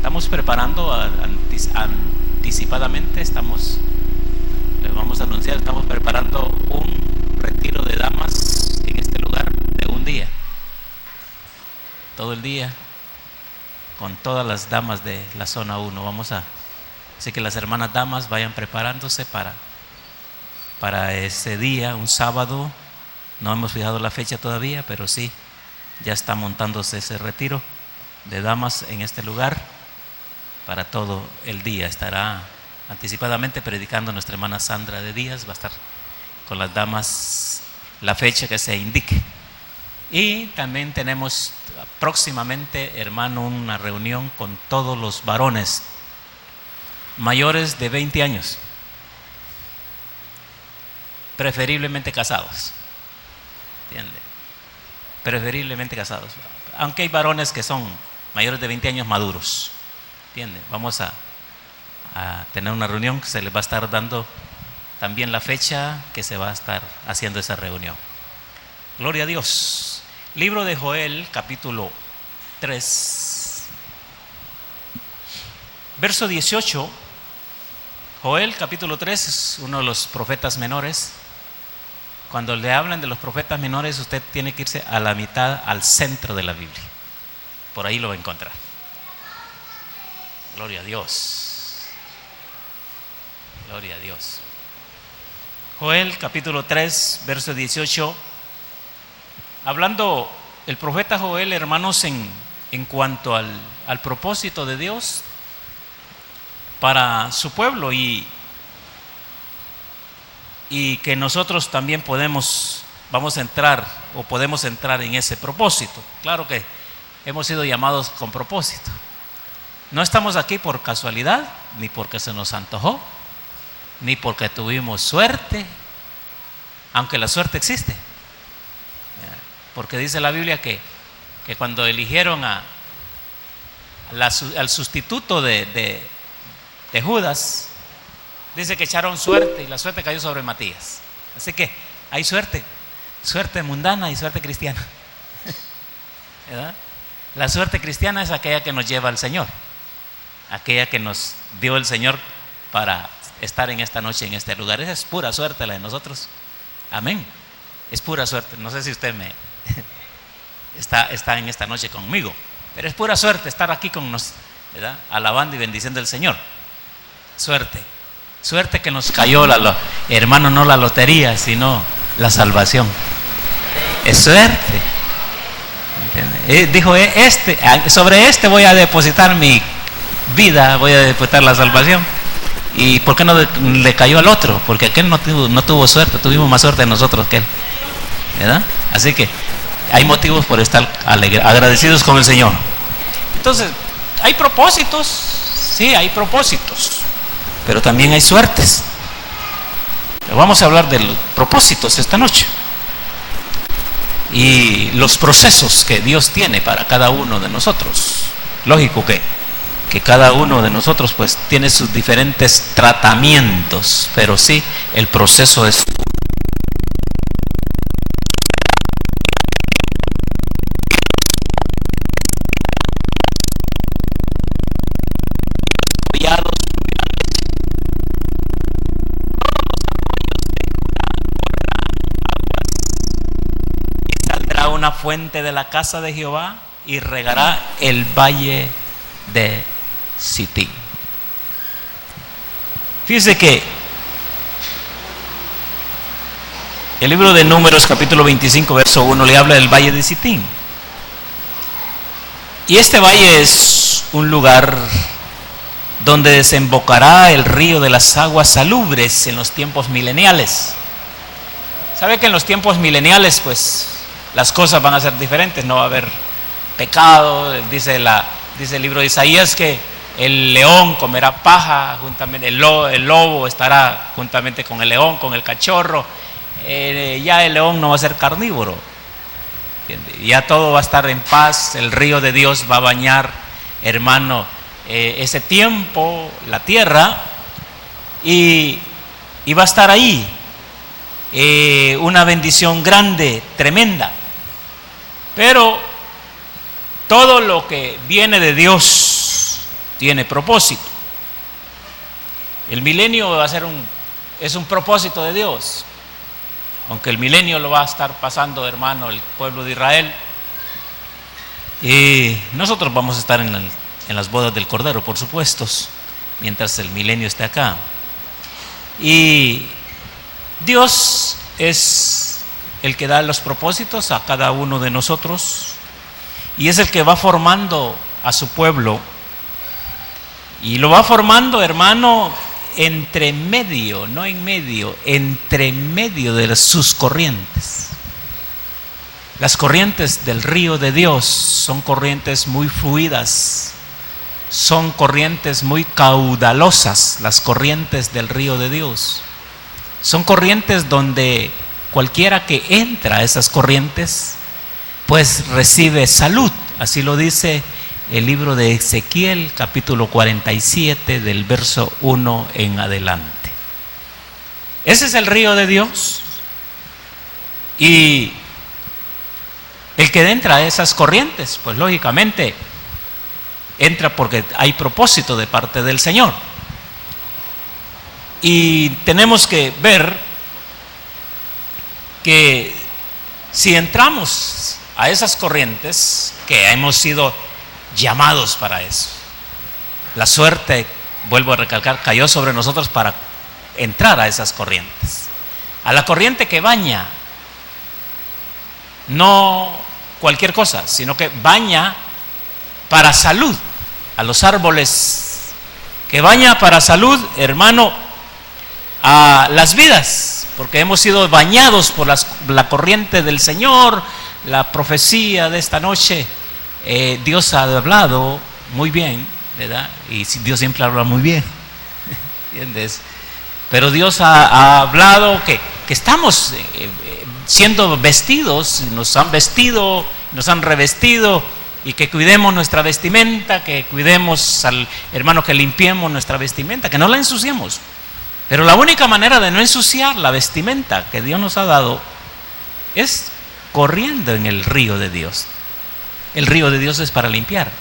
Estamos preparando anticipadamente, les vamos a anunciar, estamos preparando un retiro de damas en este lugar de un día, todo el día, con todas las damas de la zona 1. Así que las hermanas damas vayan preparándose para ese día, un sábado. No hemos fijado la fecha todavía, pero sí, ya está montándose ese retiro de damas en este lugar. Para todo el día estará anticipadamente predicando nuestra hermana Sandra de Díaz. Va a estar con las damas la fecha que se indique. Y también tenemos próximamente, hermano, una reunión con todos los varones mayores de 20 años, preferiblemente casados. ¿Entiende? Preferiblemente casados, aunque hay varones que son mayores de 20 años maduros. ¿Entiende? Vamos a tener una reunión que se les va a estar dando también la fecha que se va a estar haciendo esa reunión. Gloria a Dios. Libro de Joel, capítulo 3, verso 18. Joel, capítulo 3, es uno de los profetas menores. Cuando le hablan de los profetas menores, usted tiene que irse a la mitad, al centro de la Biblia. Por ahí lo va a encontrar. Gloria a Dios. Gloria a Dios. Joel capítulo 3, verso 18. Hablando el profeta Joel, hermanos, en cuanto al propósito de Dios para su pueblo y que nosotros también podemos entrar en ese propósito. Claro que hemos sido llamados con propósito. No estamos aquí por casualidad, ni porque se nos antojó, ni porque tuvimos suerte, aunque la suerte existe. Porque dice la Biblia que cuando eligieron al sustituto de Judas, dice que echaron suerte y la suerte cayó sobre Matías. Así que hay suerte mundana y suerte cristiana. ¿Verdad? La suerte cristiana es aquella que nos lleva al Señor, aquella que nos dio el Señor para estar en esta noche en este lugar. Esa es pura suerte la de nosotros. Amén. Es pura suerte. No sé si usted está en esta noche conmigo, pero es pura suerte estar aquí con nosotros, ¿verdad? Alabando y bendiciendo al Señor. Suerte que nos cayó hermano, no la lotería, sino la salvación. Es suerte. Dijo, sobre este voy a depositar mi vida, voy a depositar la salvación. ¿Y por qué no le cayó al otro? Porque aquel no tuvo suerte, tuvimos más suerte nosotros que él, ¿verdad? Así que hay motivos por estar agradecidos con el Señor. Entonces, hay propósitos, sí, hay propósitos, pero también hay suertes. Pero vamos a hablar de los propósitos esta noche y los procesos que Dios tiene para cada uno de nosotros. Lógico que cada uno de nosotros pues tiene sus diferentes tratamientos, pero sí, el proceso es una fuente de la casa de Jehová y regará el valle de Sitín. Fíjese que el libro de Números capítulo 25 verso 1 le habla del valle de Sitín, y este valle es un lugar donde desembocará el río de las aguas salubres en los tiempos mileniales. ¿Sabe que en los tiempos mileniales pues las cosas van a ser diferentes? No va a haber pecado. Dice el libro de Isaías que el león comerá paja juntamente, el lobo estará juntamente con el león, con el cachorro. Ya el león no va a ser carnívoro, ¿entiende? Ya todo va a estar en paz. El río de Dios va a bañar, hermano, ese tiempo, la tierra, y va a estar ahí una bendición grande, tremenda. Pero todo lo que viene de Dios tiene propósito. El milenio va a ser es un propósito de Dios. Aunque el milenio lo va a estar pasando, hermano, el pueblo de Israel. Y nosotros vamos a estar en las bodas del Cordero, por supuesto, mientras el milenio esté acá. Y Dios es el que da los propósitos a cada uno de nosotros y es el que va formando a su pueblo. Y lo va formando, hermano, entre medio, no en medio, entre medio de sus corrientes. Las corrientes del río de Dios son corrientes muy fluidas, son corrientes muy caudalosas. Las corrientes del río de Dios son corrientes donde cualquiera que entra a esas corrientes pues recibe salud. Así lo dice el libro de Ezequiel, capítulo 47, del verso 1 en adelante. Ese es el río de Dios. Y el que entra a esas corrientes, pues lógicamente entra porque hay propósito de parte del Señor. Y tenemos que ver que si entramos a esas corrientes, que hemos sido llamados para eso, la suerte, vuelvo a recalcar, cayó sobre nosotros para entrar a esas corrientes, a la corriente que baña, no cualquier cosa, sino que baña para salud, a los árboles, que baña para salud, hermano, a las vidas, porque hemos sido bañados por la corriente del Señor. La profecía de esta noche, Dios ha hablado muy bien, ¿verdad? Y Dios siempre habla muy bien, ¿entiendes? Pero Dios ha hablado que estamos siendo vestidos, nos han vestido, nos han revestido, y que cuidemos nuestra vestimenta, que cuidemos al hermano, que limpiemos nuestra vestimenta, que no la ensuciemos. Pero la única manera de no ensuciar la vestimenta que Dios nos ha dado es corriendo en el río de Dios. El río de Dios es para limpiar,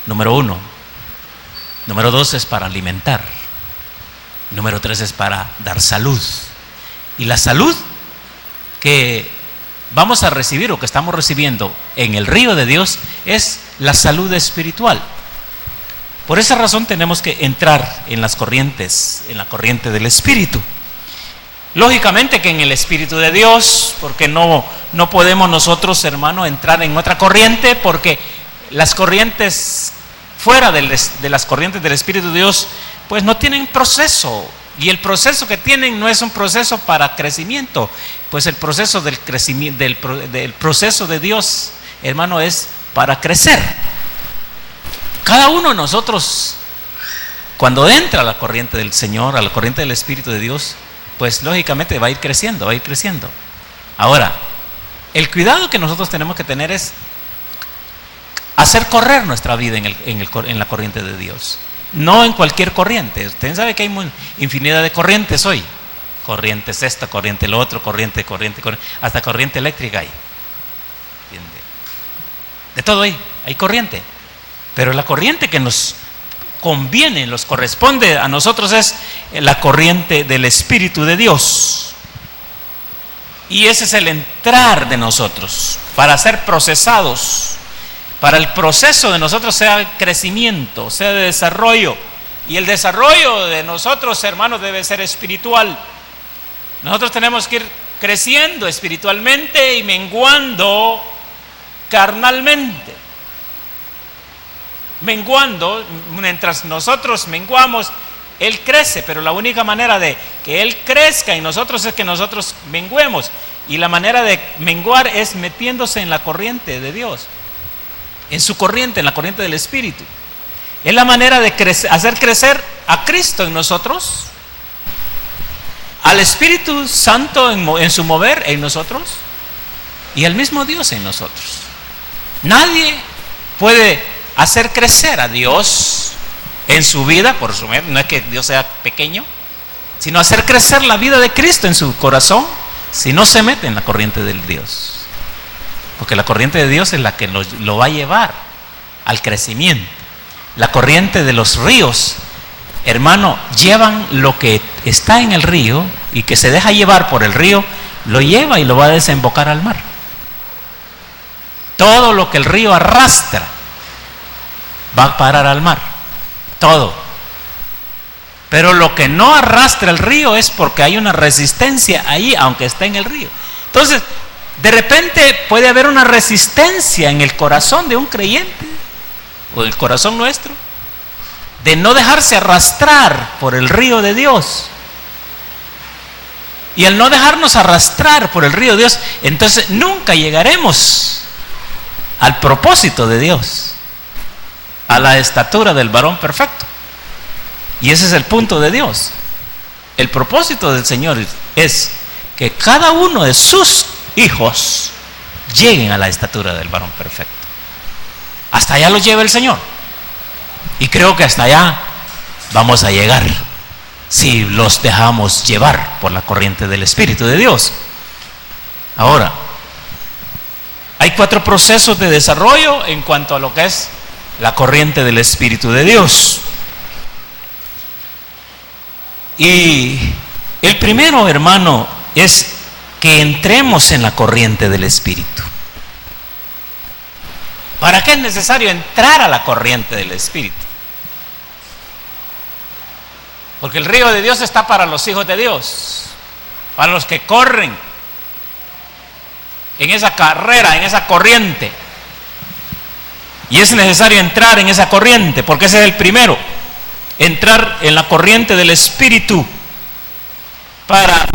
número 1. Número 2 es para alimentar. Número 3 es para dar salud. Y la salud que vamos a recibir o que estamos recibiendo en el río de Dios es la salud espiritual. Por esa razón tenemos que entrar en las corrientes, en la corriente del Espíritu. Lógicamente que en el Espíritu de Dios, porque no podemos nosotros, hermano, entrar en otra corriente, porque las corrientes fuera de las corrientes del Espíritu de Dios, pues no tienen proceso. Y el proceso que tienen no es un proceso para crecimiento, pues el proceso del crecimiento, del proceso de Dios, hermano, es para crecer. Cada uno de nosotros, cuando entra a la corriente del Señor, a la corriente del Espíritu de Dios, pues lógicamente va a ir creciendo, va a ir creciendo. Ahora, el cuidado que nosotros tenemos que tener es hacer correr nuestra vida en la corriente de Dios. No en cualquier corriente. Usted sabe que hay infinidad de corrientes hoy. Corriente es esta, corriente lo otro, corriente, hasta corriente eléctrica hay. ¿Entiende? De todo hay corriente. Pero la corriente que nos conviene, nos corresponde a nosotros es la corriente del Espíritu de Dios. Y ese es el entrar de nosotros para ser procesados. Para el proceso de nosotros sea crecimiento, sea de desarrollo. Y el desarrollo de nosotros, hermanos, debe ser espiritual. Nosotros tenemos que ir creciendo espiritualmente y menguando carnalmente. Menguando, mientras nosotros menguamos, Él crece, pero la única manera de que Él crezca en nosotros es que nosotros menguemos. Y la manera de menguar es metiéndose en la corriente de Dios, en su corriente, en la corriente del Espíritu. Es la manera de hacer crecer a Cristo en nosotros, al Espíritu Santo en su mover en nosotros y al mismo Dios en nosotros. Nadie puede hacer crecer a Dios en su vida, por su medio, no es que Dios sea pequeño, sino hacer crecer la vida de Cristo en su corazón si no se mete en la corriente del Dios. Porque la corriente de Dios es la que lo va a llevar al crecimiento. La corriente de los ríos, hermano, llevan lo que está en el río y que se deja llevar por el río, lo lleva y lo va a desembocar al mar. Todo lo que el río arrastra va a parar al mar, todo. Pero lo que no arrastra el río es porque hay una resistencia ahí, aunque esté en el río. Entonces, de repente puede haber una resistencia en el corazón de un creyente, o en el corazón nuestro, de no dejarse arrastrar por el río de Dios. Y al no dejarnos arrastrar por el río de Dios, entonces nunca llegaremos al propósito de Dios, a la estatura del varón perfecto. Y ese es el punto de Dios. El propósito del Señor es que cada uno de sus hijos lleguen a la estatura del varón perfecto. Hasta allá los lleva el Señor. Y creo que hasta allá vamos a llegar si los dejamos llevar por la corriente del Espíritu de Dios. Ahora, hay 4 procesos de desarrollo en cuanto a lo que es la corriente del Espíritu de Dios. Y el primero, hermano, es que entremos en la corriente del Espíritu. ¿Para qué es necesario entrar a la corriente del Espíritu? Porque el río de Dios está para los hijos de Dios, para los que corren en esa carrera, en esa corriente. Y es necesario entrar en esa corriente, porque ese es el primero. Entrar en la corriente del Espíritu para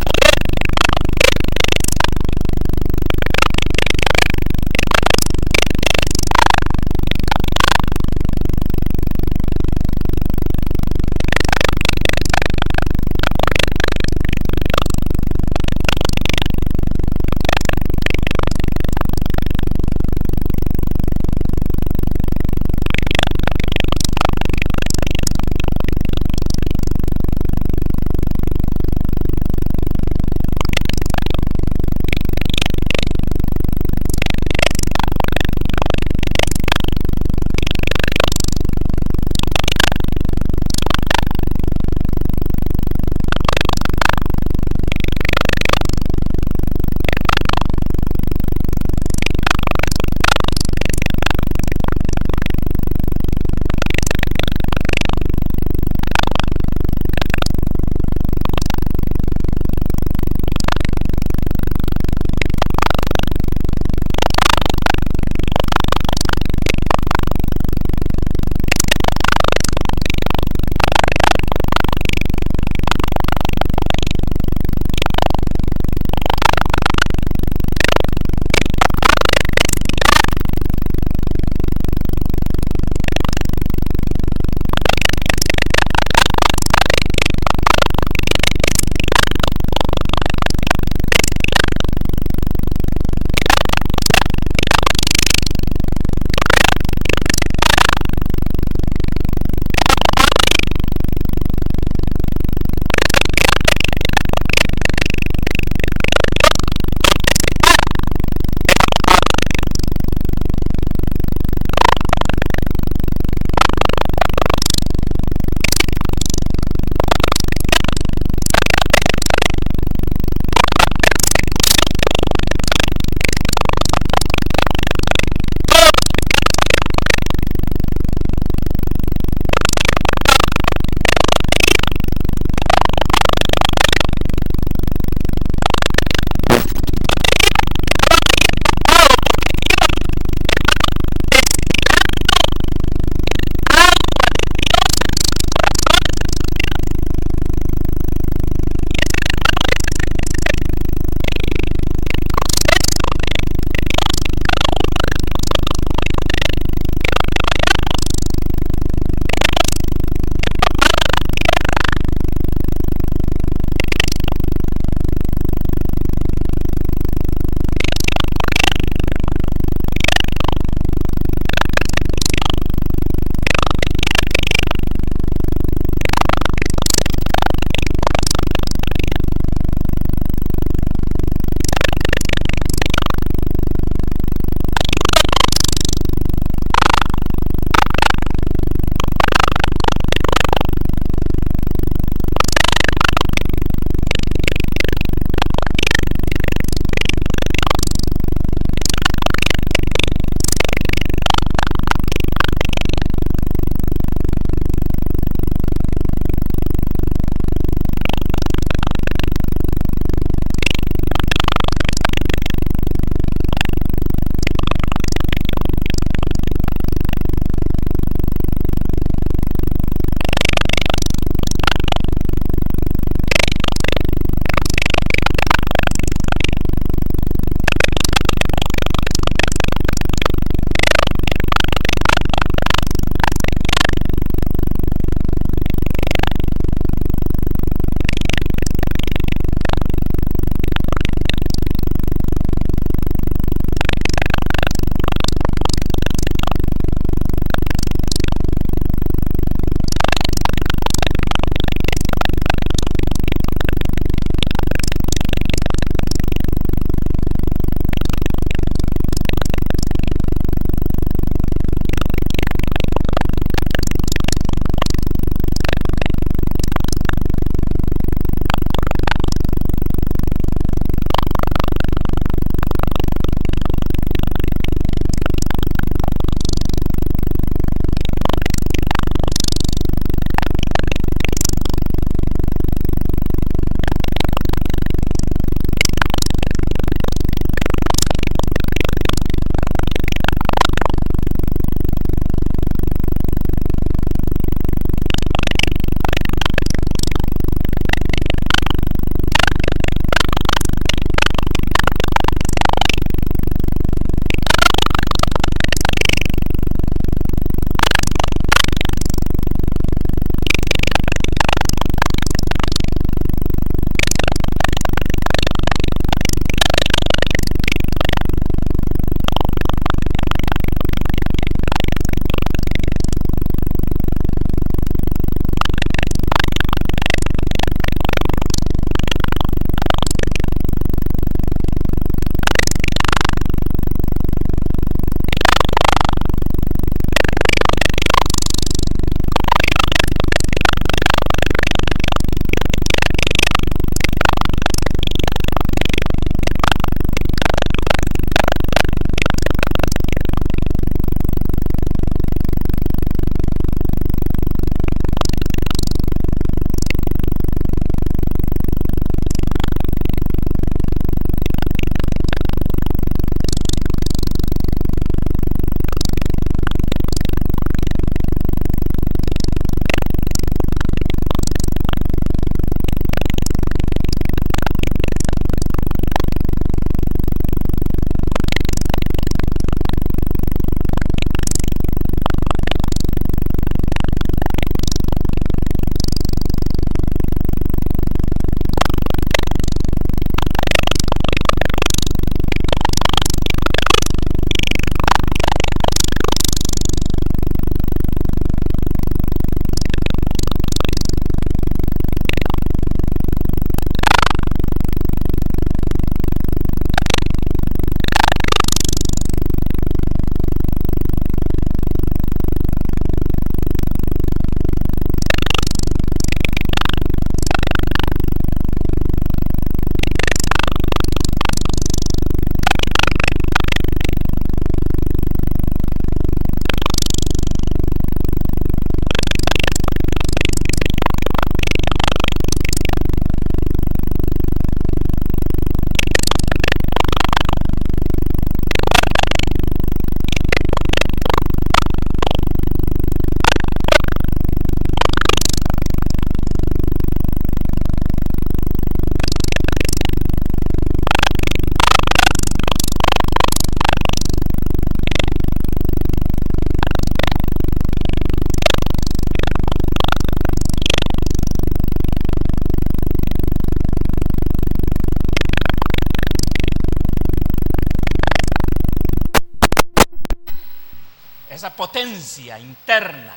esa potencia interna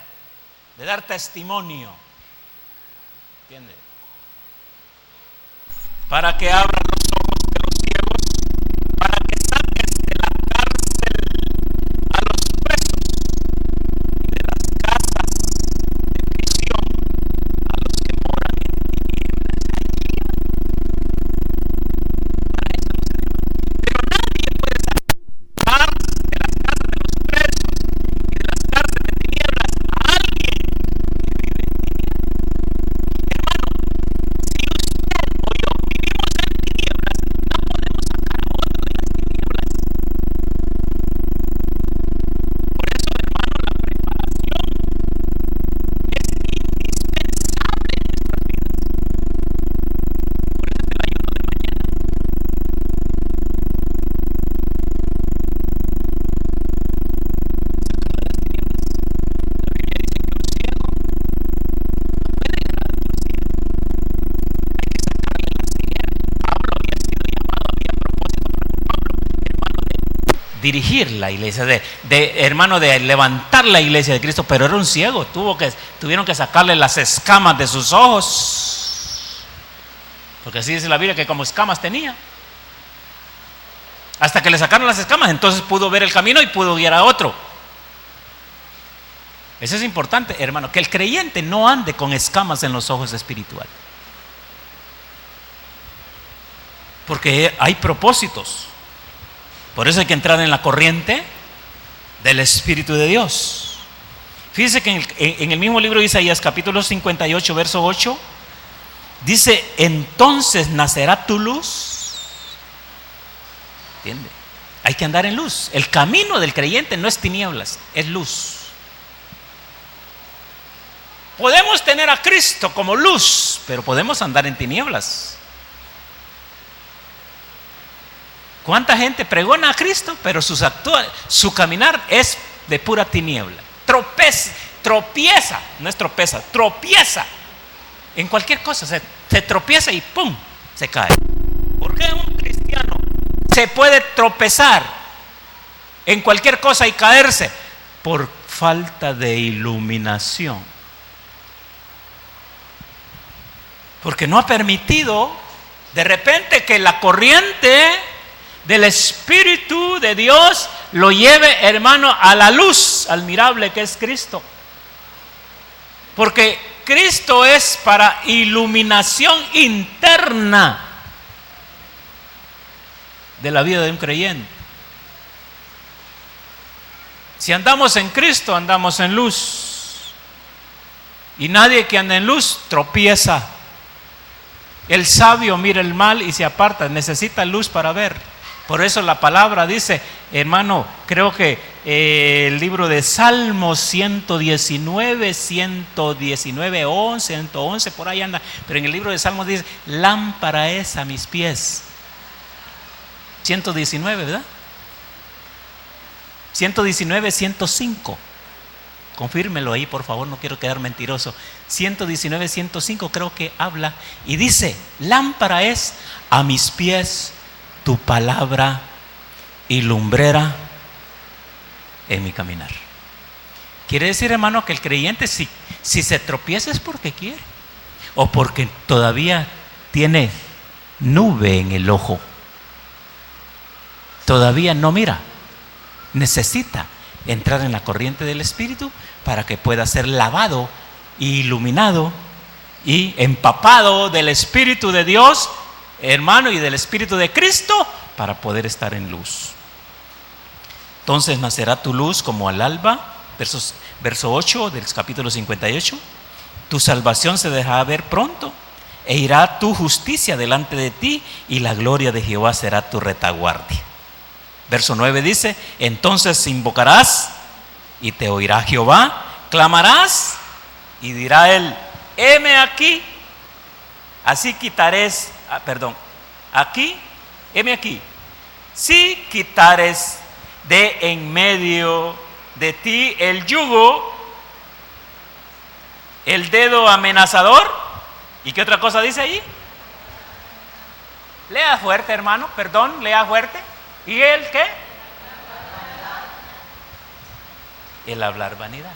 de dar testimonio, ¿entiendes? Para que abran los ojos de los ciegos, para que saques de la cárcel a los presos y de las casas de prisión a los que moran en tinieblas. Pero nadie puede sacar de las casas de los presos y de las cárceles de tinieblas a alguien que vive en tinieblas. Hermano, si usted o yo vivimos en tinieblas, no podemos sacar a otro de las tinieblas. Por eso, hermano, la preparación es indispensable en nuestras vidas. Por eso es el ayuno de mañana. Sacarlo de las tinieblas. La Biblia dice que un ciego no puede dejar de otro ciego. Hay que sacarle la ceguera. Pablo había sido llamado, había propósito para Pablo, hermano, de dirigir la iglesia, hermano, de levantar la iglesia de Cristo, pero era un ciego. Tuvieron que sacarle las escamas de sus ojos, porque así dice la Biblia que como escamas tenía. Hasta que le sacaron las escamas, entonces pudo ver el camino y pudo guiar a otro. Eso es importante, hermano, que el creyente no ande con escamas en los ojos espirituales, porque hay propósitos. Por eso hay que entrar en la corriente del Espíritu de Dios. Fíjese que en el mismo libro de Isaías, capítulo 58, verso 8, dice: entonces nacerá tu luz. ¿Entiende? Hay que andar en luz. El camino del creyente no es tinieblas, es luz. Podemos tener a Cristo como luz, pero podemos andar en tinieblas. ¿Cuánta gente pregona a Cristo, pero su caminar es de pura tiniebla? Tropieza, no es tropeza, tropieza en cualquier cosa, se tropieza y ¡pum!, se cae. ¿Por qué un cristiano se puede tropezar en cualquier cosa y caerse? Por falta de iluminación, porque no ha permitido de repente que la corriente del Espíritu de Dios lo lleve, hermano, a la luz admirable que es Cristo. Porque Cristo es para iluminación interna de la vida de un creyente. Si andamos en Cristo, andamos en luz. Y nadie que anda en luz tropieza. El sabio mira el mal y se aparta, necesita luz para ver. Por eso la palabra dice, hermano, creo que el libro de Salmos 119, 111, por ahí anda, pero en el libro de Salmos dice: lámpara es a mis pies. 119, ¿verdad? 119, 105. Confírmelo ahí, por favor, no quiero quedar mentiroso. 119, 105 creo que habla y dice: lámpara es a mis pies tu palabra y lumbrera en mi caminar. Quiere decir, hermano, que el creyente si se tropieza es porque quiere, o porque todavía tiene nube en el ojo, todavía no mira. Necesita entrar en la corriente del Espíritu para que pueda ser lavado, iluminado y empapado del Espíritu de Dios, hermano, y del Espíritu de Cristo, para poder estar en luz. Entonces nacerá tu luz como al alba, verso 8 del capítulo 58. Tu salvación se dejará ver pronto, e irá tu justicia delante de ti, y la gloria de Jehová será tu retaguardia. Verso 9 dice: entonces invocarás y te oirá Jehová, clamarás y dirá él: heme aquí, así quitares, aquí, heme aquí, si quitares de en medio de ti el yugo, el dedo amenazador. ¿Y qué otra cosa dice ahí? Lea fuerte, hermano, lea fuerte. ¿Y el qué? el hablar vanidad.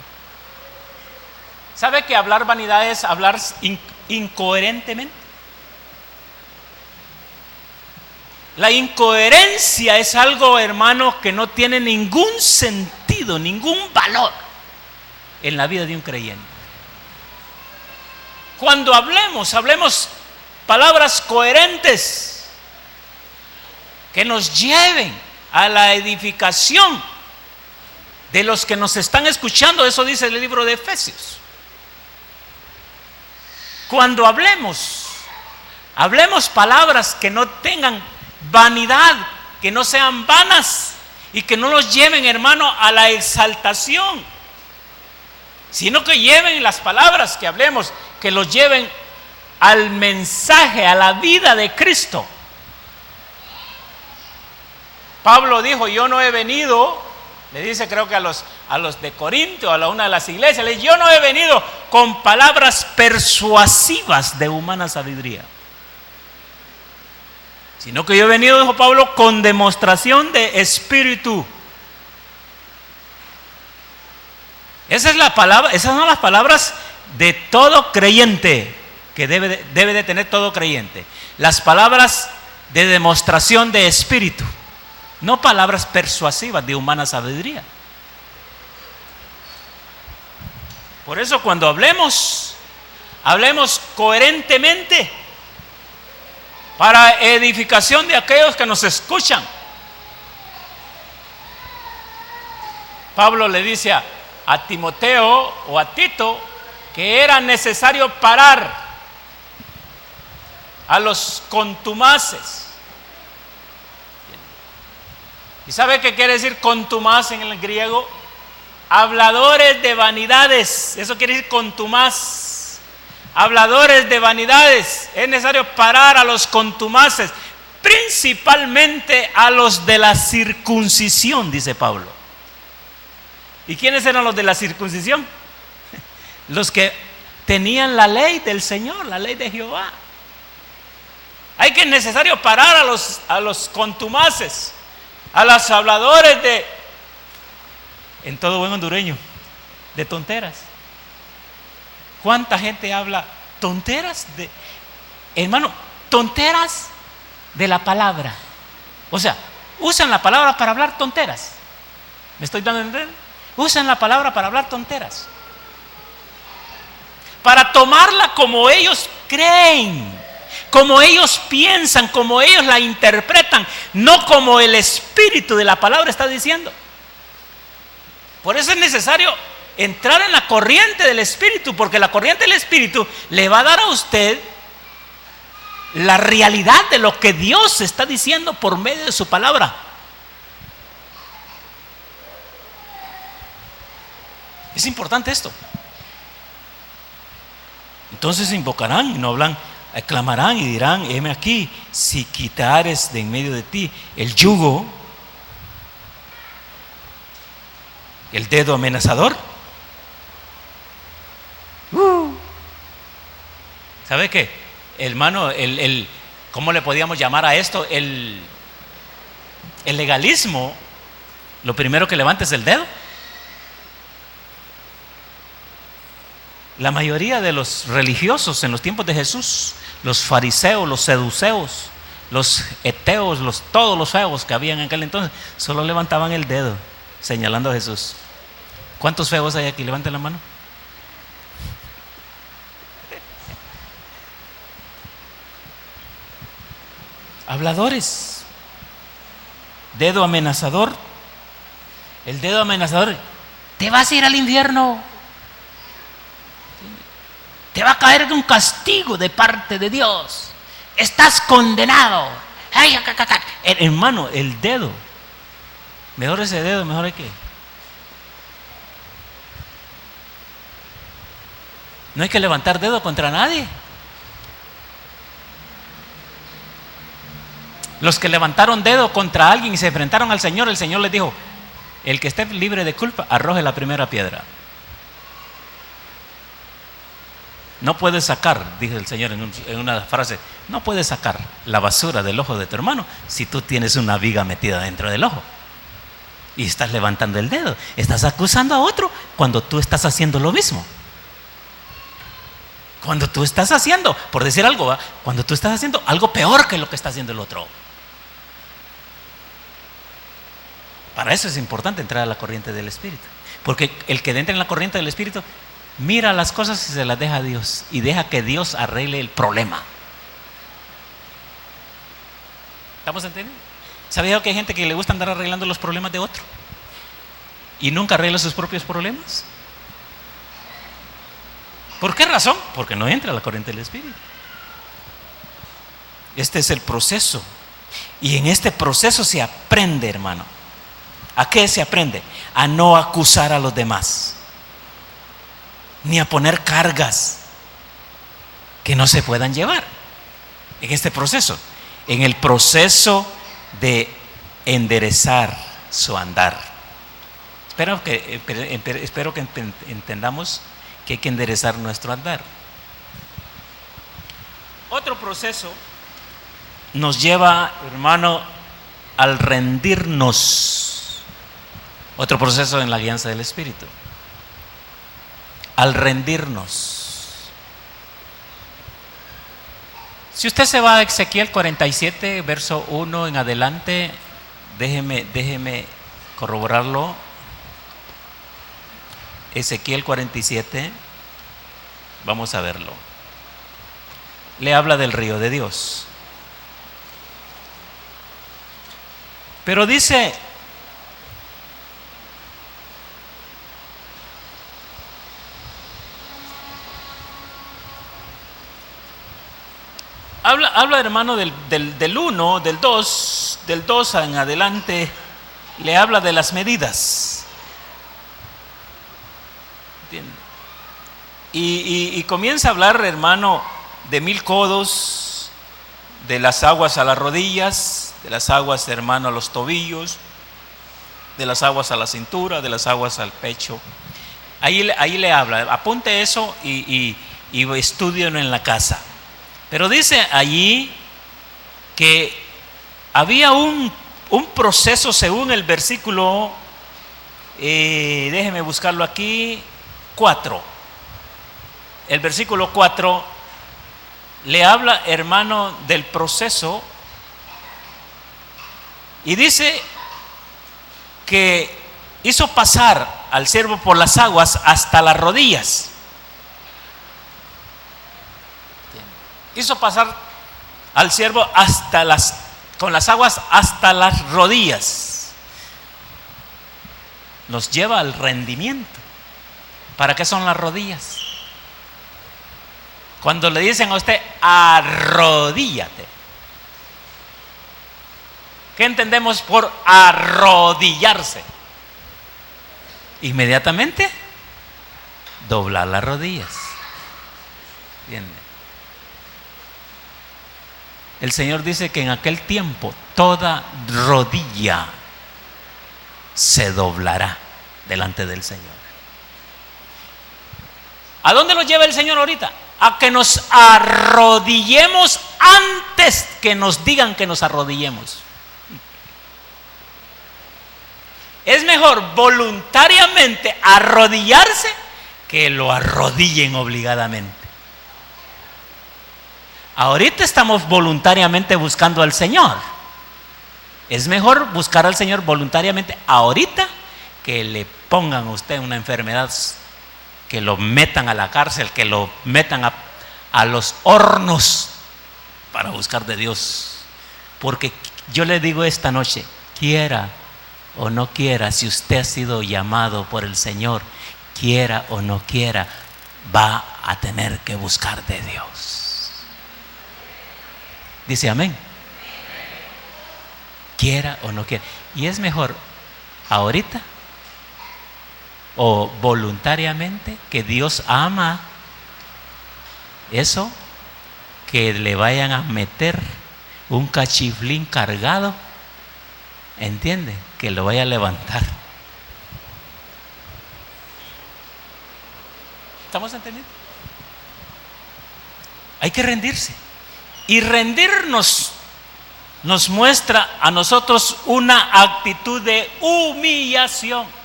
¿Sabe que hablar vanidad es hablar incoherentemente? La incoherencia es algo, hermano, que no tiene ningún sentido, ningún valor en la vida de un creyente. Cuando hablemos palabras coherentes que nos lleven a la edificación de los que nos están escuchando. Eso dice el libro de Efesios. Cuando hablemos palabras que no tengan vanidad, que no sean vanas y que no nos lleven, hermano, a la exaltación, sino que lleven las palabras que hablemos, que los lleven al mensaje, a la vida de Cristo. Pablo dijo: yo no he venido, le dice, creo que a los de Corinto, a una de las iglesias, le dice: yo no he venido con palabras persuasivas de humana sabiduría, sino que yo he venido, dijo Pablo, con demostración de espíritu. Esas son las palabras de todo creyente, que debe de tener todo creyente. Las palabras de demostración de espíritu, no palabras persuasivas de humana sabiduría. Por eso cuando hablemos coherentemente, para edificación de aquellos que nos escuchan. Pablo le dice a Timoteo o a Tito que era necesario parar a los contumaces. ¿Y sabe qué quiere decir contumaz en el griego? Habladores de vanidades. Eso quiere decir contumaz. Habladores de vanidades. Es necesario parar a los contumaces, principalmente a los de la circuncisión, dice Pablo. ¿Y quiénes eran los de la circuncisión? Los que tenían la ley del Señor, la ley de Jehová. Hay que es necesario parar a los contumaces, a los habladores de, en todo buen hondureño, de tonteras. ¿Cuánta gente habla tonteras hermano, tonteras de la palabra? O sea, usan la palabra para hablar tonteras. ¿Me estoy dando a entender? Usan la palabra para hablar tonteras, para tomarla como ellos creen, como ellos piensan, como ellos la interpretan, no como el espíritu de la palabra está diciendo. Por eso es necesario entrar en la corriente del espíritu, porque la corriente del espíritu le va a dar a usted la realidad de lo que Dios está diciendo por medio de su palabra. Es importante esto. Entonces invocarán y no hablan, clamarán y dirán: heme aquí, si quitares de en medio de ti el yugo, el dedo amenazador. ¿Sabe qué, hermano? ¿Cómo le podíamos llamar a esto? El legalismo, lo primero que levanta es el dedo. La mayoría de los religiosos en los tiempos de Jesús, los fariseos, los seduceos, los eteos, todos los feos que habían en aquel entonces, solo levantaban el dedo señalando a Jesús. ¿Cuántos feos hay aquí? Levanten la mano. Habladores, dedo amenazador. El dedo amenazador: te vas a ir al infierno, te va a caer un castigo de parte de Dios, estás condenado. Ay, hermano, el dedo, mejor ese dedo, mejor hay que. No hay que levantar dedo contra nadie. Los que levantaron dedo contra alguien y se enfrentaron al Señor, el Señor les dijo: el que esté libre de culpa, arroje la primera piedra. No puedes sacar, dice el Señor en una frase, no puedes sacar la basura del ojo de tu hermano si tú tienes una viga metida dentro del ojo. Y estás levantando el dedo, estás acusando a otro cuando tú estás haciendo lo mismo. Cuando tú estás haciendo, por decir algo, ¿va? Cuando tú estás haciendo algo peor que lo que está haciendo el otro. Para eso es importante entrar a la corriente del Espíritu. Porque el que entra en la corriente del Espíritu mira las cosas y se las deja a Dios. Y deja que Dios arregle el problema. ¿Estamos entendiendo? ¿Sabía que hay gente que le gusta andar arreglando los problemas de otro? Y nunca arregla sus propios problemas. ¿Por qué razón? Porque no entra a la corriente del Espíritu. Este es el proceso. Y en este proceso se aprende, hermano. ¿A qué se aprende? A no acusar a los demás, ni a poner cargas que no se puedan llevar. En este proceso, en el proceso de enderezar su andar. Espero que entendamos que hay que enderezar nuestro andar. Otro proceso nos lleva, hermano, al rendirnos. Otro proceso en la guianza del Espíritu. Al rendirnos. Si usted se va a Ezequiel 47, verso 1 en adelante, déjeme corroborarlo. Ezequiel 47, vamos a verlo. Le habla del río de Dios. Pero dice: Habla, hermano, del 1, del 2 en adelante, le habla de las medidas. ¿Entiende? Y comienza a hablar, hermano, de 1000 codos, de las aguas a las rodillas, de las aguas, hermano, a los tobillos, de las aguas a la cintura, de las aguas al pecho. Ahí le habla, apunte eso y estúdienlo en la casa. Pero dice allí que había un proceso según el versículo, déjeme buscarlo aquí, 4. El versículo 4 le habla, hermano, del proceso y dice que hizo pasar al siervo por las aguas hasta las rodillas. Hizo pasar al siervo con las aguas hasta las rodillas. Nos lleva al rendimiento. ¿Para qué son las rodillas? Cuando le dicen a usted, arrodíllate. ¿Qué entendemos por arrodillarse? Inmediatamente doblar las rodillas. ¿Entiende? El Señor dice que en aquel tiempo toda rodilla se doblará delante del Señor. ¿A dónde nos lleva el Señor ahorita? A que nos arrodillemos antes que nos digan que nos arrodillemos. Es mejor voluntariamente arrodillarse que lo arrodillen obligadamente. Ahorita estamos voluntariamente buscando al Señor. Es mejor buscar al Señor voluntariamente ahorita que le pongan a usted una enfermedad, que lo metan a la cárcel, que lo metan a los hornos para buscar de Dios. Porque yo le digo esta noche, quiera o no quiera, si usted ha sido llamado por el Señor, quiera o no quiera, va a tener que buscar de Dios. Dice amén. Quiera o no quiera. Y es mejor ahorita o voluntariamente, que Dios ama eso, que le vayan a meter un cachiflín cargado, ¿entiende? Que lo vaya a levantar. ¿Estamos entendiendo? Hay que rendirse. Y rendirnos nos muestra a nosotros una actitud de humillación.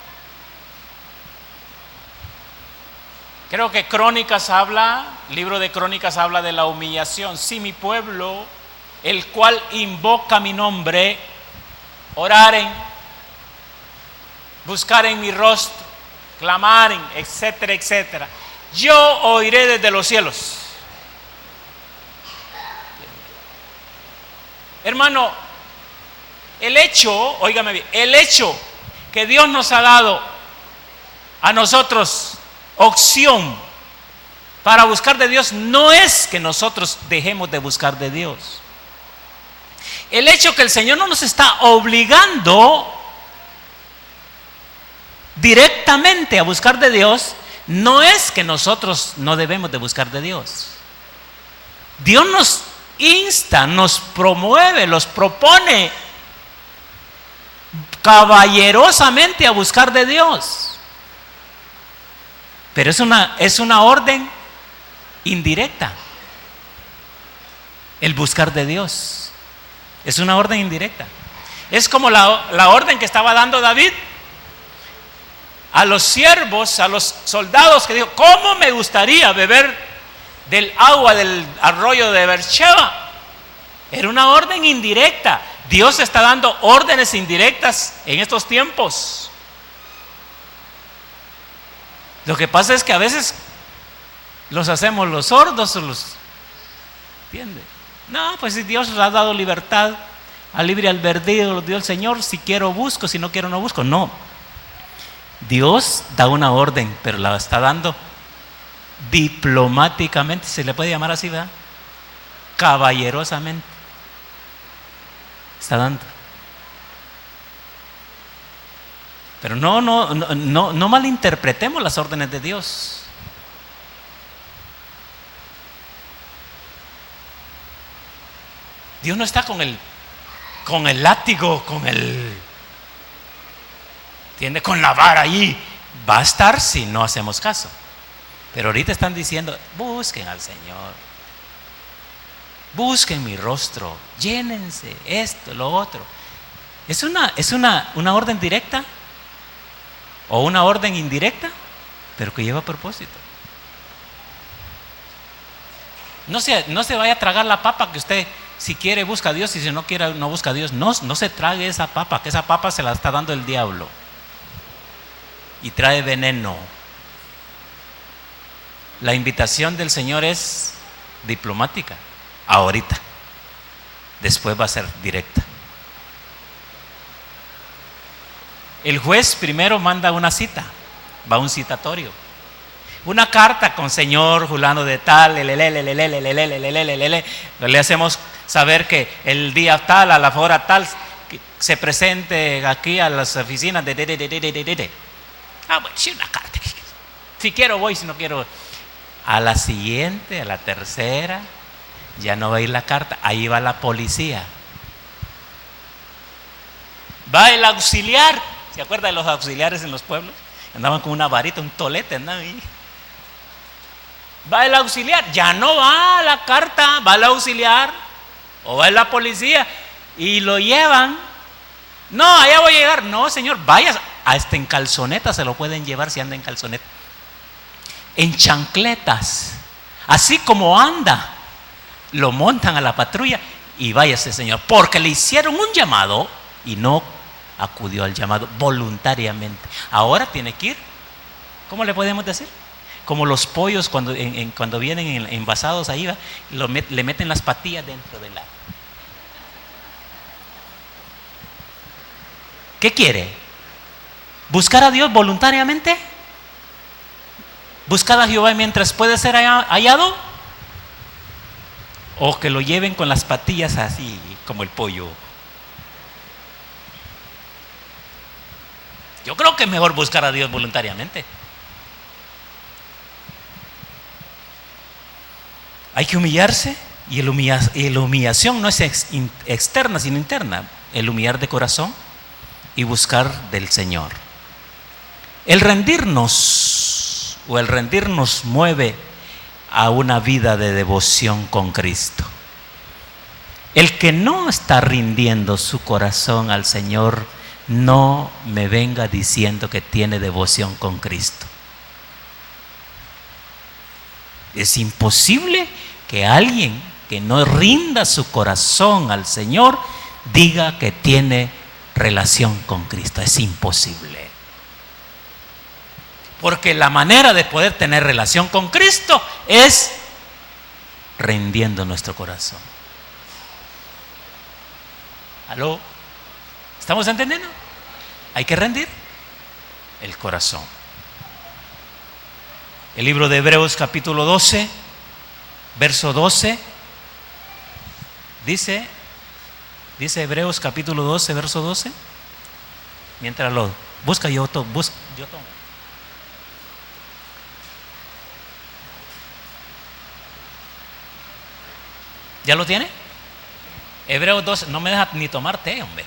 Creo que libro de Crónicas habla de la humillación. Si mi pueblo, el cual invoca mi nombre, oraren, buscaren mi rostro, clamaren, etcétera, etcétera, yo oiré desde los cielos. Hermano, óigame bien, el hecho que Dios nos ha dado a nosotros opción para buscar de Dios no es que nosotros dejemos de buscar de Dios. El hecho que el Señor no nos está obligando directamente a buscar de Dios no es que nosotros no debemos de buscar de Dios. Dios nos insta, nos promueve, los propone caballerosamente a buscar de Dios. Pero es una orden indirecta. El buscar de Dios es una orden indirecta. Es como la orden que estaba dando David a los siervos, a los soldados, que dijo: ¿cómo me gustaría beber del agua del arroyo de Beersheba? Era una orden indirecta. Dios está dando órdenes indirectas en estos tiempos. Lo que pasa es que a veces los hacemos los sordos o los... ¿Entiende? No, pues si Dios nos ha dado libertad, a libre albedrío lo dio el Señor. Si quiero busco, si no quiero no busco. No. Dios da una orden, pero la está dando diplomáticamente, se le puede llamar así, ¿verdad? Caballerosamente. Está dando. Pero no malinterpretemos las órdenes de Dios. Dios no está con el látigo, ¿entiende? Con la vara ahí. Va a estar si no hacemos caso. Pero ahorita están diciendo: busquen al Señor, busquen mi rostro, llénense esto, lo otro. ¿Es una orden directa o una orden indirecta? Pero que lleva propósito. No se vaya a tragar la papa que usted, si quiere, busca a Dios, y si no quiere, no busca a Dios. No se trague esa papa, que esa papa se la está dando el diablo y trae veneno. La invitación del Señor es diplomática, ahorita. Después va a ser directa. El juez primero manda una cita, va a un citatorio, una carta con: señor fulano de tal, le hacemos saber que el día tal, a la hora tal, se presente aquí a las oficinas de. Ah, bueno, sí, una carta. Si quiero voy, si no quiero. A la siguiente, a la tercera, ya no va a ir la carta, ahí va la policía. Va el auxiliar. ¿Se acuerda de los auxiliares en los pueblos? Andaban con una varita, un tolete, andaban ahí. Va el auxiliar, ya no va la carta, va el auxiliar o va la policía y lo llevan. No, allá voy a llegar. No, señor, vaya, hasta en calzoneta se lo pueden llevar si anda en calzoneta. En chancletas, así como anda, lo montan a la patrulla y váyase, señor, porque le hicieron un llamado y no acudió al llamado voluntariamente. Ahora tiene que ir. ¿Cómo le podemos decir? Como los pollos cuando vienen envasados ahí, le meten las patillas dentro del agua. ¿Qué quiere? ¿Buscar a Dios voluntariamente? ¿Buscar a Jehová mientras puede ser hallado? ¿O que lo lleven con las patillas así como el pollo? Yo creo que es mejor buscar a Dios voluntariamente. Hay que humillarse, y la humillación no es externa sino interna. El humillar de corazón y buscar del Señor. El rendirnos mueve a una vida de devoción con Cristo. El que no está rindiendo su corazón al Señor, no me venga diciendo que tiene devoción con Cristo. Es imposible que alguien que no rinda su corazón al Señor diga que tiene relación con Cristo. Es imposible. Porque la manera de poder tener relación con Cristo es rindiendo nuestro corazón. ¿Aló? ¿Estamos entendiendo? Hay que rendir el corazón. El libro de Hebreos capítulo 12, verso 12, dice Hebreos capítulo 12, verso 12. Mientras lo busca, yo tomo. ¿Ya lo tiene? Hebreos 12, no me deja ni tomar té, hombre.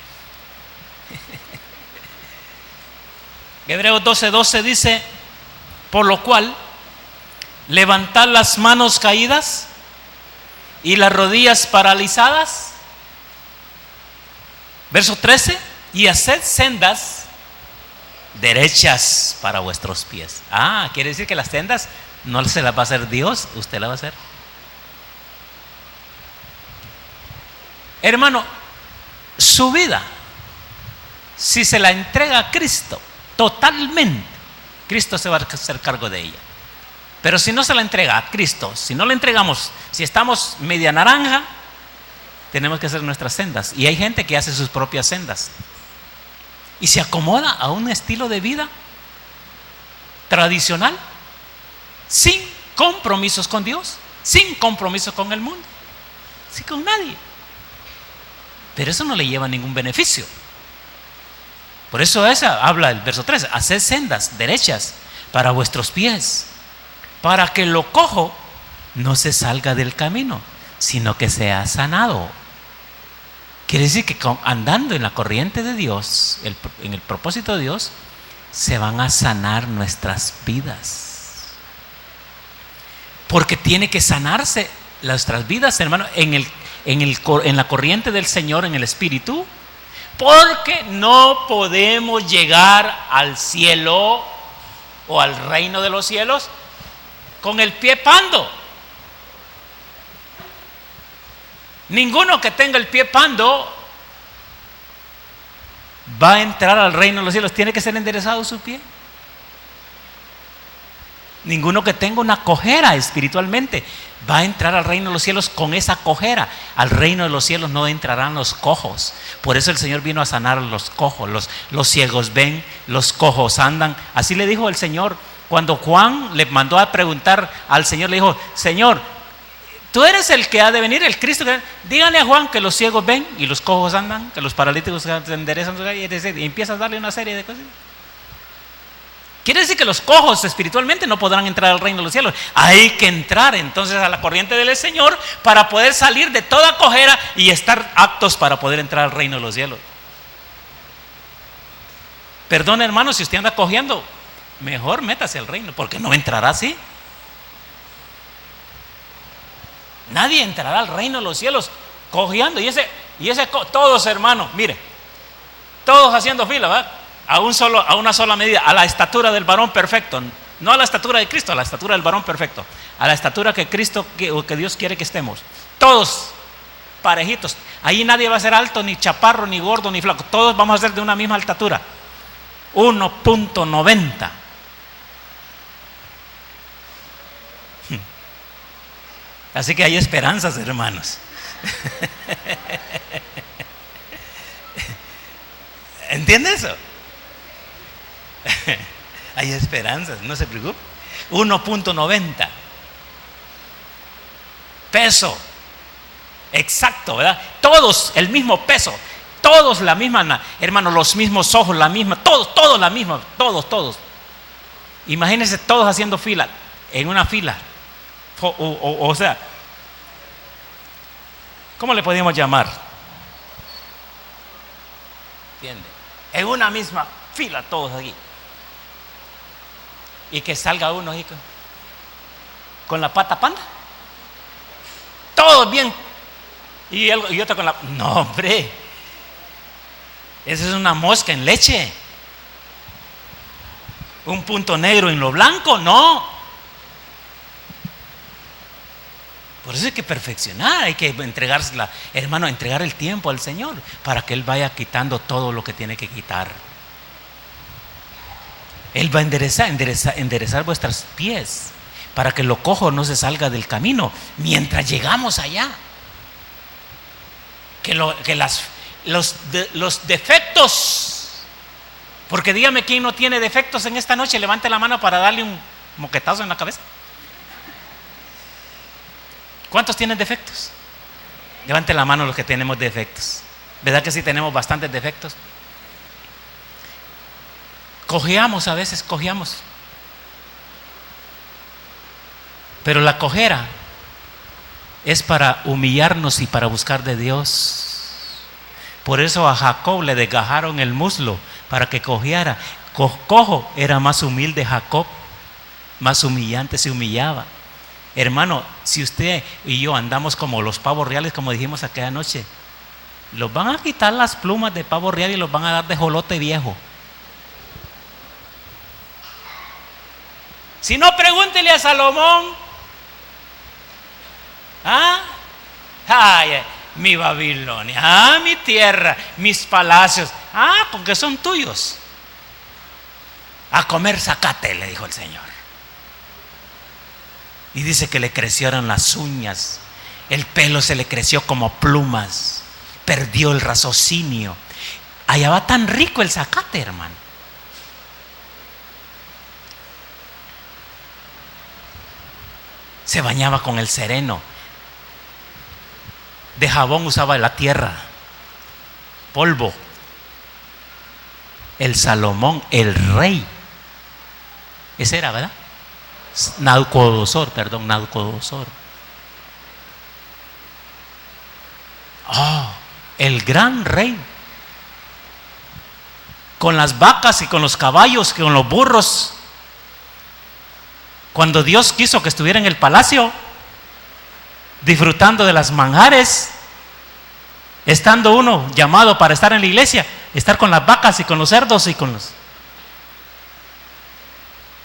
Hebreos 12, 12 dice: por lo cual, levantad las manos caídas y las rodillas paralizadas. Verso 13: y haced sendas derechas para vuestros pies. Quiere decir que las sendas no se las va a hacer Dios, usted las va a hacer. Hermano, su vida, si se la entrega a Cristo totalmente, Cristo se va a hacer cargo de ella. Pero si no se la entrega a Cristo, si no la entregamos, si estamos media naranja, tenemos que hacer nuestras sendas. Y hay gente que hace sus propias sendas y se acomoda a un estilo de vida tradicional, sin compromisos con Dios, sin compromisos con el mundo, sin con nadie. Pero eso no le lleva ningún beneficio. Por eso habla el verso 13: haced sendas derechas para vuestros pies, para que lo cojo no se salga del camino, sino que sea sanado. Quiere decir que andando en la corriente de Dios, en el propósito de Dios, se van a sanar nuestras vidas. Porque tiene que sanarse nuestras vidas, hermano, en la corriente del Señor, en el Espíritu, porque no podemos llegar al cielo o al reino de los cielos con el pie pando. Ninguno que tenga el pie pando va a entrar al reino de los cielos. Tiene que ser enderezado su pie. Ninguno que tenga una cojera espiritualmente va a entrar al reino de los cielos con esa cojera. Al reino de los cielos no entrarán los cojos. Por eso el Señor vino a sanar a los cojos. Los ciegos ven, los cojos andan. Así le dijo el Señor. Cuando Juan le mandó a preguntar al Señor, le dijo: Señor, tú eres el que ha de venir, el Cristo. Dígale a Juan que los ciegos ven y los cojos andan, que los paralíticos se enderezan, y empieza a darle una serie de cosas. Quiere decir que los cojos espiritualmente no podrán entrar al reino de los cielos. Hay que entrar entonces a la corriente del Señor para poder salir de toda cojera y estar aptos para poder entrar al reino de los cielos. Perdón, hermano, si usted anda cojeando, mejor métase al reino, porque no entrará así. Nadie entrará al reino de los cielos cojeando. Todos, hermanos, mire, todos haciendo fila, ¿verdad? A una sola medida, a la estatura del varón perfecto. No a la estatura de Cristo, a la estatura del varón perfecto. A la estatura que Dios quiere que estemos. Todos parejitos. Ahí nadie va a ser alto, ni chaparro, ni gordo, ni flaco. Todos vamos a ser de una misma altura. 1.90. Así que hay esperanzas, hermanos. ¿Entiende eso? Hay esperanzas, no se preocupe. 1.90. Peso exacto, ¿verdad? Todos el mismo peso. Todos la misma, hermano, los mismos ojos, la misma, todos la misma, todos. Imagínense todos haciendo fila, en una fila. O sea, ¿cómo le podríamos llamar? ¿Entiende? En una misma fila todos aquí. Y que salga uno ahí con la pata panda. Todos bien Y otro con la... No, hombre. Esa es una mosca en leche. Un punto negro en lo blanco, no. Por eso hay que perfeccionar, hay que entregársela, hermano, entregar el tiempo al Señor para que Él vaya quitando todo lo que tiene que quitar. Él va a enderezar vuestros pies para que lo cojo no se salga del camino mientras llegamos allá. Que los defectos, porque dígame quién no tiene defectos en esta noche, levante la mano para darle un moquetazo en la cabeza. ¿Cuántos tienen defectos? Levante la mano los que tenemos defectos. ¿Verdad que sí tenemos bastantes defectos? Cojeamos a veces, cojeamos. Pero la cojera es para humillarnos y para buscar de Dios. Por eso a Jacob le desgajaron el muslo para que cojeara. Cojo era más humilde Jacob, más humillante, se humillaba. Hermano, si usted y yo andamos como los pavos reales, como dijimos aquella noche, los van a quitar las plumas de pavo real y los van a dar de jolote viejo. Si no, pregúntele a Salomón. Ay, mi Babilonia, mi tierra, mis palacios, porque son tuyos. A comer zacate, le dijo el Señor. Y dice que le crecieron las uñas, el pelo se le creció como plumas, perdió el raciocinio. Allá va tan rico el zacate, hermano. Se bañaba con el sereno. De jabón usaba la tierra, polvo. El Salomón, el rey. Ese era, ¿verdad? Nabucodonosor. El gran rey. Con las vacas y con los caballos, con los burros. Cuando Dios quiso que estuviera en el palacio, disfrutando de las manjares, estando uno llamado para estar en la iglesia, estar con las vacas y con los cerdos y con los...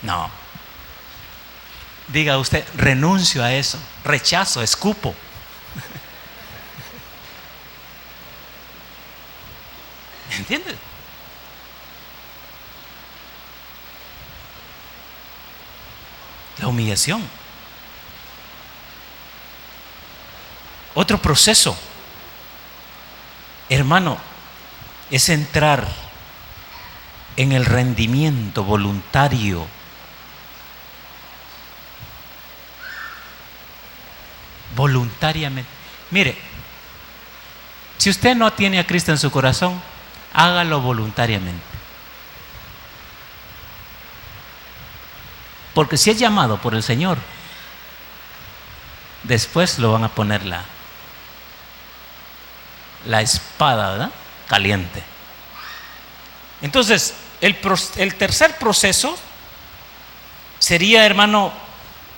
No. Diga usted, renuncio a eso, rechazo, escupo. ¿Entiendes? La humillación. Otro proceso, hermano, es entrar en el rendimiento voluntario. Voluntariamente. Mire, si usted no tiene a Cristo en su corazón, hágalo voluntariamente. Porque si es llamado por el Señor, después lo van a poner la espada, ¿verdad? Caliente. Entonces, el tercer proceso sería, hermano,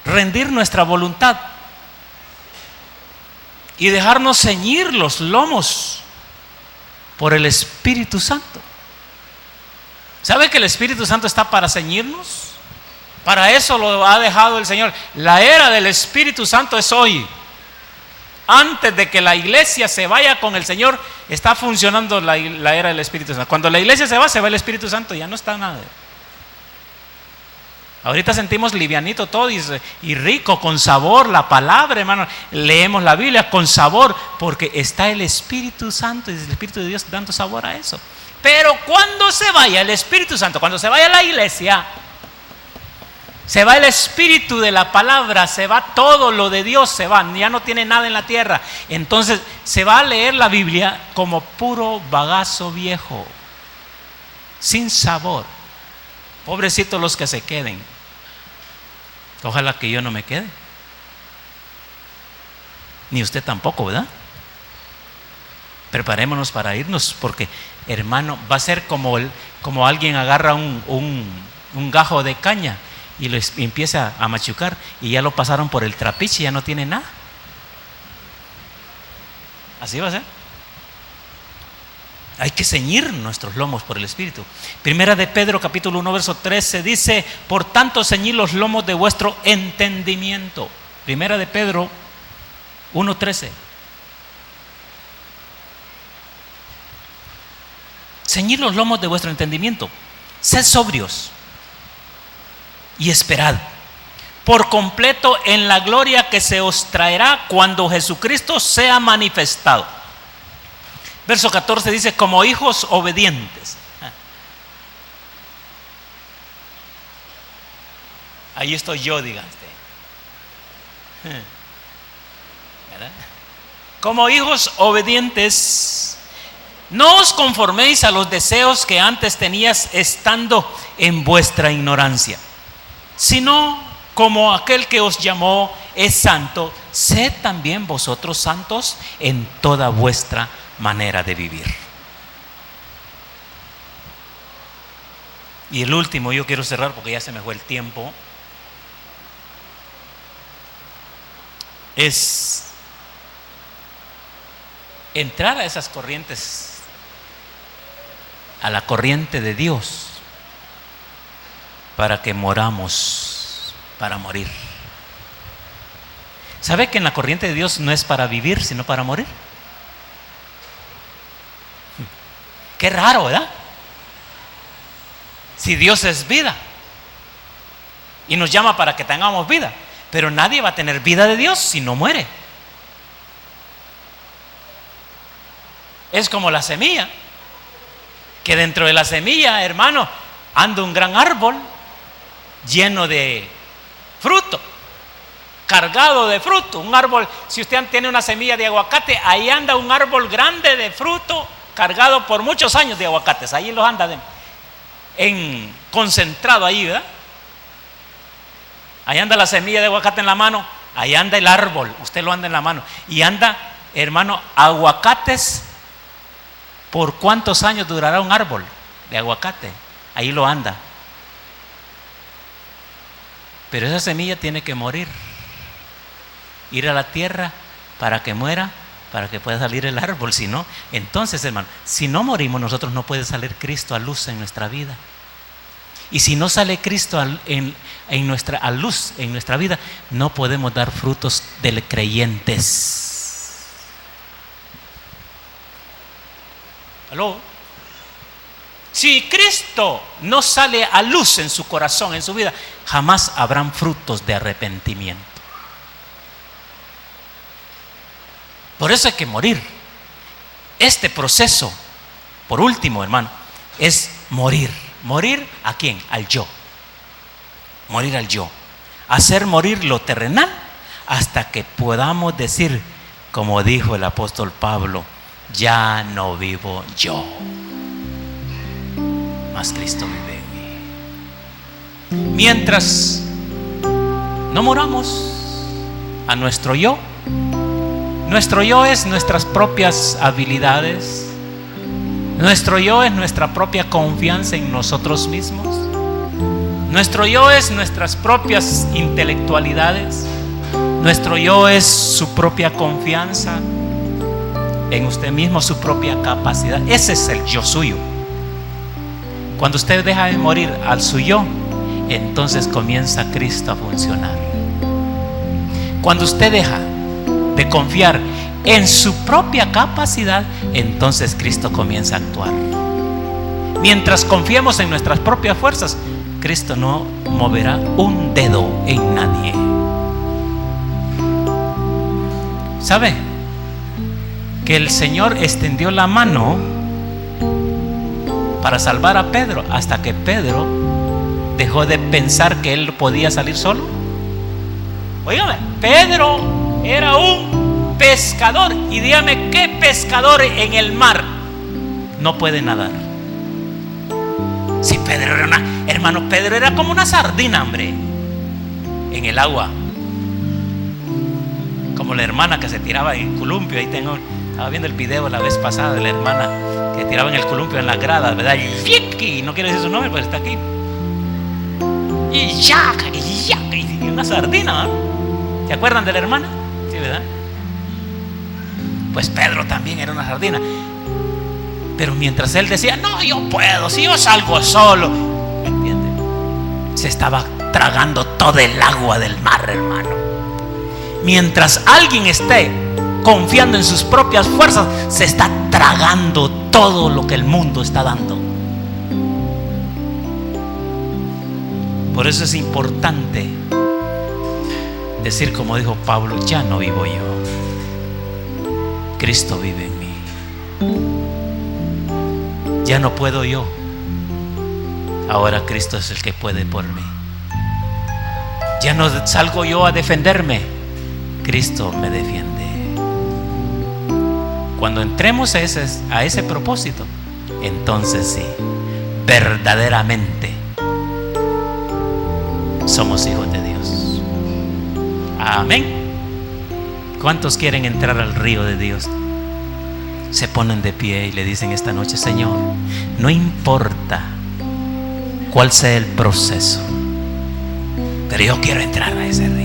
rendir nuestra voluntad y dejarnos ceñir los lomos por el Espíritu Santo. ¿Sabe que el Espíritu Santo está para ceñirnos? Para eso lo ha dejado el Señor. La era del Espíritu Santo es hoy. Antes de que la iglesia se vaya con el Señor, está funcionando la era del Espíritu Santo. Cuando la iglesia se va el Espíritu Santo, ya no está nada. Ahorita sentimos livianito todo y rico, con sabor, la palabra, hermano. Leemos la Biblia con sabor, porque está el Espíritu Santo y el Espíritu de Dios dando sabor a eso. Pero cuando se vaya el Espíritu Santo, cuando se vaya la iglesia, se va el espíritu de la palabra, se va todo lo de Dios, se va, ya no tiene nada en la tierra. Entonces se va a leer la Biblia como puro bagazo viejo, sin sabor. Pobrecitos los que se queden. Ojalá que yo no me quede, ni usted tampoco, ¿verdad? Preparémonos para irnos, porque, hermano, va a ser como alguien agarra un gajo de caña y lo empieza a machucar, y ya lo pasaron por el trapiche y ya no tiene nada. Así va a ser. Hay que ceñir nuestros lomos por el Espíritu. Primera de Pedro capítulo 1 verso 13 dice: por tanto ceñid los lomos de vuestro entendimiento. Primera de Pedro 1:13. Ceñid los lomos de vuestro entendimiento. Sed sobrios y esperad por completo en la gloria que se os traerá cuando Jesucristo sea manifestado. Verso 14 dice: como hijos obedientes. Ahí estoy yo, diga usted. ¿Verdad? Como hijos obedientes, no os conforméis a los deseos que antes tenías estando en vuestra ignorancia, sino como aquel que os llamó es santo, sed también vosotros santos en toda vuestra manera de vivir. Y el último, yo quiero cerrar porque ya se me fue el tiempo, es entrar a esas corrientes, a la corriente de Dios, para que moramos para morir. ¿Sabe que en la corriente de Dios no es para vivir, sino para morir? Qué raro, ¿verdad? Si Dios es vida y nos llama para que tengamos vida, pero nadie va a tener vida de Dios si no muere. Es como la semilla, que dentro de la semilla, hermano, anda un gran árbol lleno de fruto, cargado de fruto. Un árbol, si usted tiene una semilla de aguacate, ahí anda un árbol grande de fruto, cargado por muchos años de aguacates. Ahí los anda en concentrado ahí, ¿verdad? Ahí anda la semilla de aguacate en la mano, ahí anda el árbol, usted lo anda en la mano. Y anda, hermano, aguacates. ¿Por cuántos años durará un árbol de aguacate? Ahí lo anda. Pero esa semilla tiene que morir, ir a la tierra para que muera, para que pueda salir el árbol. Si no, entonces, hermano, si no morimos nosotros, no puede salir Cristo a luz en nuestra vida. Y si no sale Cristo a luz en nuestra vida, no podemos dar frutos de creyentes. ¿Aló? Si Cristo no sale a luz en su corazón, en su vida, jamás habrán frutos de arrepentimiento. Por eso hay que morir. Este proceso, por último, hermano, es morir. ¿Morir a quién? Al yo. Morir al yo. Hacer morir lo terrenal hasta que podamos decir, como dijo el apóstol Pablo: ya no vivo yo, mas Cristo vive en mí. Mientras no moramos a nuestro yo es nuestras propias habilidades, nuestro yo es nuestra propia confianza en nosotros mismos, nuestro yo es nuestras propias intelectualidades, nuestro yo es su propia confianza en usted mismo, su propia capacidad. Ese es el yo suyo. Cuando usted deja de morir al suyo, entonces comienza Cristo a funcionar. Cuando usted deja de confiar en su propia capacidad, entonces Cristo comienza a actuar. Mientras confiemos en nuestras propias fuerzas, Cristo no moverá un dedo en nadie. ¿Sabe? Que el Señor extendió la mano para salvar a Pedro hasta que Pedro dejó de pensar que él podía salir solo. Óigame, Pedro era un pescador, y dígame, ¿qué pescador en el mar no puede nadar? Si Pedro era hermano, Pedro era como una sardina, hombre, en el agua, como la hermana que se tiraba en el columpio. Ahí estaba viendo el video la vez pasada de la hermana que tiraba en el columpio en las gradas, ¿verdad? Y no quiero decir su nombre, pero está aquí. Y una sardina, ¿no? ¿Se acuerdan de la hermana? Sí, ¿verdad? Pues Pedro también era una sardina. Pero mientras él decía, no, yo puedo, si yo salgo solo, ¿me entiende? Se estaba tragando todo el agua del mar, hermano. Mientras alguien esté confiando en sus propias fuerzas, se está tragando todo lo que el mundo está dando. Por eso es importante decir, como dijo Pablo, ya no vivo yo, Cristo vive en mí. Ya no puedo yo, ahora Cristo es el que puede por mí. Ya no salgo yo a defenderme, Cristo me defiende. Cuando entremos a ese propósito, entonces sí, verdaderamente somos hijos de Dios. Amén. ¿Cuántos quieren entrar al río de Dios? Se ponen de pie y le dicen esta noche, Señor, no importa cuál sea el proceso, pero yo quiero entrar a ese río.